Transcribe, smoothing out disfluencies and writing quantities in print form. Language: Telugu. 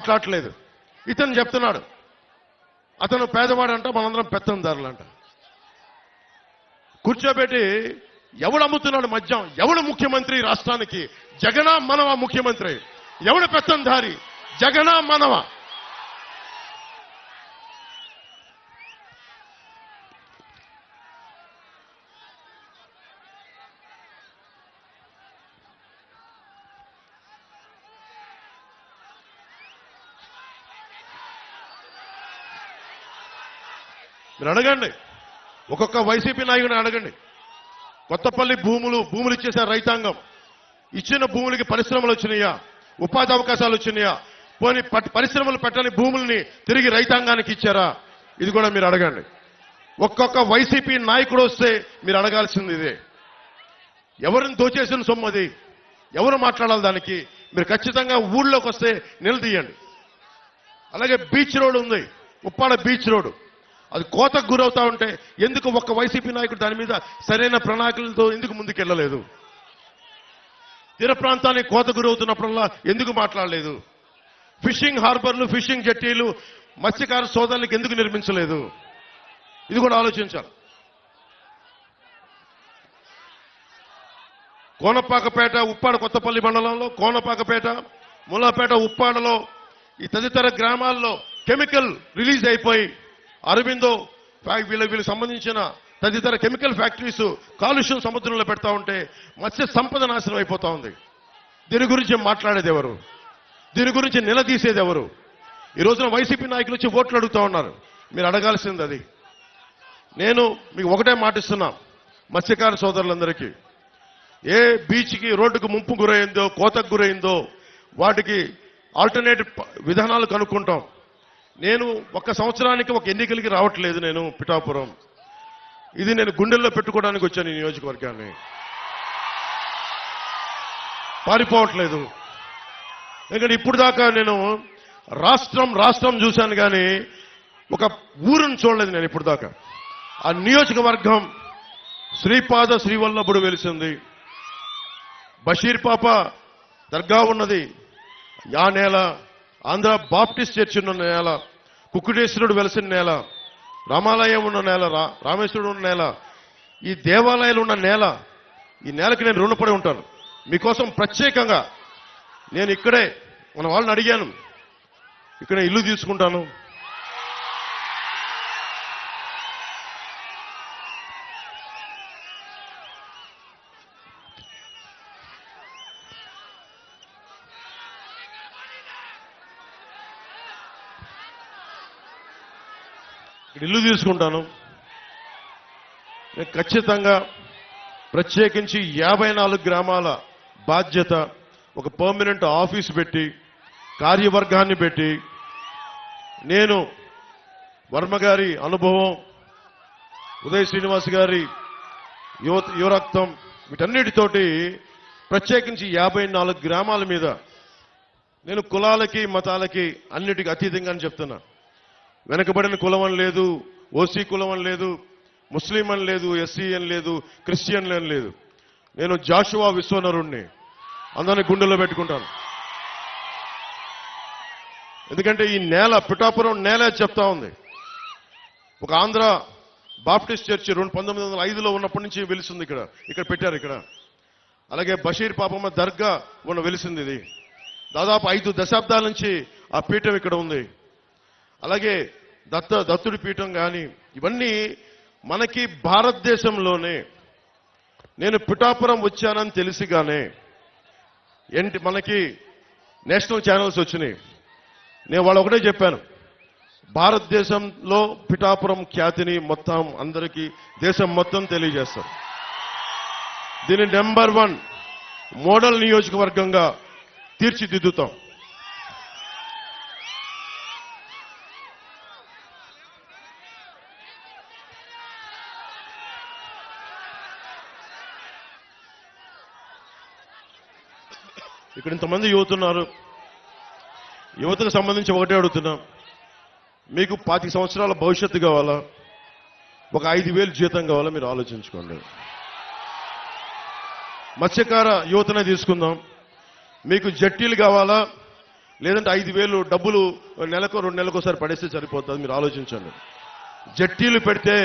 మాట్లాడలేదు. ఇతను చెప్తున్నాడు అతను పేదవాడంట, మనందరం పెత్తందారులంట. కూర్చోబెట్టి ఎవడు అమ్ముతున్నాడు మద్యం, ఎవడు ముఖ్యమంత్రి రాష్ట్రానికి? జగనా మనవ ముఖ్యమంత్రి? ఎవడు పెత్తందారి? జగనా మనవ? మీరు అడగండి, ఒక్కొక్క వైసీపీ నాయకుడిని అడగండి. కొత్తపల్లి భూములు ఇచ్చేశారు రైతాంగం. ఇచ్చిన భూములకి పరిశ్రమలు వచ్చినాయా? ఉపాధి అవకాశాలు వచ్చినాయా? పోనీ పరిశ్రమలు పెట్టని భూముల్ని తిరిగి రైతాంగానికి ఇచ్చారా? ఇది కూడా మీరు అడగండి. ఒక్కొక్క వైసీపీ నాయకుడు వస్తే మీరు అడగాల్సింది ఇదే. ఎవరిని దోచేసిన సొమ్ము అది? ఎవరు మాట్లాడాలి దానికి? మీరు ఖచ్చితంగా ఊళ్ళోకి వస్తే నిలదీయండి. అలాగే బీచ్ రోడ్ ఉంది, ఉప్పాడ బీచ్ రోడ్, అది కోతకు గురవుతా ఉంటే ఎందుకు ఒక్క వైసీపీ నాయకుడు దాని మీద సరైన ప్రణాళికలతో ఎందుకు ముందుకెళ్లలేదు? తీర ప్రాంతానికి కోత గురవుతున్నప్పుడల్లా ఎందుకు మాట్లాడలేదు? ఫిషింగ్ హార్బర్లు, ఫిషింగ్ జట్టీలు మత్స్యకార సోదరులకు ఎందుకు నిర్మించలేదు? ఇది కూడా ఆలోచించాలి. కోనపాకపేట, ఉప్పాడ కొత్తపల్లి మండలంలో కోనపాకపేట, ముల్లాపేట, ఉప్పాడలో ఈ తదితర గ్రామాల్లో కెమికల్ రిలీజ్ అయిపోయి అరవిందో వీళ్ళకి సంబంధించిన తదితర కెమికల్ ఫ్యాక్టరీస్ కాలుష్యం సముద్రంలో పెడతా ఉంటే మత్స్య సంపద నాశనం అయిపోతా ఉంది. దీని గురించి మాట్లాడేది ఎవరు? దీని గురించి నిలదీసేది ఎవరు? ఈ రోజున వైసీపీ నాయకులు వచ్చి ఓట్లు అడుగుతా ఉన్నారు. మీరు అడగాల్సింది అది. నేను మీకు ఒకటే మాటిస్తున్నా, మత్స్యకార సోదరులందరికీ, ఏ బీచ్కి రోడ్డుకు ముంపు గురైందో, కోతకు గురైందో వాటికి ఆల్టర్నేటివ్ విధానాలు కనుక్కుంటాం. నేను ఒక్క సంవత్సరానికి ఒక ఎన్నికలకి రావట్లేదు. నేను పిఠాపురం ఇది నేను గుండెల్లో పెట్టుకోవడానికి వచ్చాను. ఈ నియోజకవర్గాన్ని పారిపోవట్లేదు. ఎందుకంటే ఇప్పుడు దాకా నేను రాష్ట్రం చూశాను కానీ ఒక ఊరుని చూడలేదు నేను ఇప్పుడు దాకా. ఆ నియోజకవర్గం శ్రీపాద శ్రీవల్లభుడు వెలిసింది, బషీర్ పాప దర్గా ఉన్నది ఆ నేల, ఆంధ్ర బాప్టిస్ట్ చర్చ్ ఉన్న నేల, కుక్కుటేశ్వరుడు వెలసిన నేల, రామాలయం ఉన్న నేల, రామేశ్వరుడు ఉన్న నేల, ఈ దేవాలయాలు ఉన్న నేల. ఈ నేలకి నేను రుణపడి ఉంటాను. మీకోసం ప్రత్యేకంగా నేను ఇక్కడే మన వాళ్ళని అడిగాను, ఇక్కడ ఇల్లు తీసుకుంటాను. ఇల్లు తీసుకుంటాను. నేను ఖచ్చితంగా ప్రత్యేకించి 54 గ్రామాల బాధ్యత, ఒక పర్మనెంట్ ఆఫీస్ పెట్టి, కార్యవర్గాన్ని పెట్టి, నేను వర్మ గారి అనుభవం, ఉదయ్ శ్రీనివాస్ గారి యువరక్తం, వీటన్నిటితోటి ప్రత్యేకించి 54 గ్రామాల మీద నేను కులాలకి మతాలకి అన్నిటికీ అతీతంగా అని చెప్తున్నా. వెనకబడిన కులం అని లేదు, ఓసీ కులం అని లేదు, ముస్లిం అని లేదు, ఎస్సీ అని లేదు, క్రిస్టియన్ అని లేదు. నేను జాషువా విశ్వనరుణ్ణి, అందరినీ గుండెల్లో పెట్టుకుంటాను. ఎందుకంటే ఈ నేల, పిఠాపురం నేల చెప్తా ఉంది. ఒక ఆంధ్ర బాప్టిస్ట్ చర్చి 1905లో ఉన్నప్పటి నుంచి వెలిసింది. ఇక్కడ పెట్టారు. ఇక్కడ అలాగే బషీర్ పాపమ్మ దర్గా వెలిసింది. ఇది దాదాపు 5 దశాబ్దాల నుంచి ఆ పీఠం ఇక్కడ ఉంది. అలాగే దత్తుడి పీఠం కానీ, ఇవన్నీ మనకి భారతదేశంలోనే. నేను పిఠాపురం వచ్చానని తెలిసిగానే మనకి నేషనల్ ఛానల్స్ వచ్చినాయి. నేను వాళ్ళు ఒకటే చెప్పాను, భారతదేశంలో పిఠాపురం ఖ్యాతిని మొత్తం అందరికీ, దేశం మొత్తం తెలియజేస్తాం. దీన్ని నెంబర్ 1 మోడల్ నియోజకవర్గంగా తీర్చిదిద్దుతాం. ఇక్కడ ఇంతమంది యువత ఉన్నారు. యువతకు సంబంధించి ఒకటే అడుగుతున్నాం, మీకు 25 సంవత్సరాల భవిష్యత్తు కావాలా, ఒక 5,000 జీతం కావాలా? మీరు ఆలోచించుకోండి. మత్స్యకార యువతనే తీసుకుందాం. మీకు జట్టీలు కావాలా, లేదంటే 5,000 డబ్బులు నెలకు 2 నెలలకు ఒకసారి పడేస్తే సరిపోతుంది. మీరు ఆలోచించండి. జట్టీలు పెడితే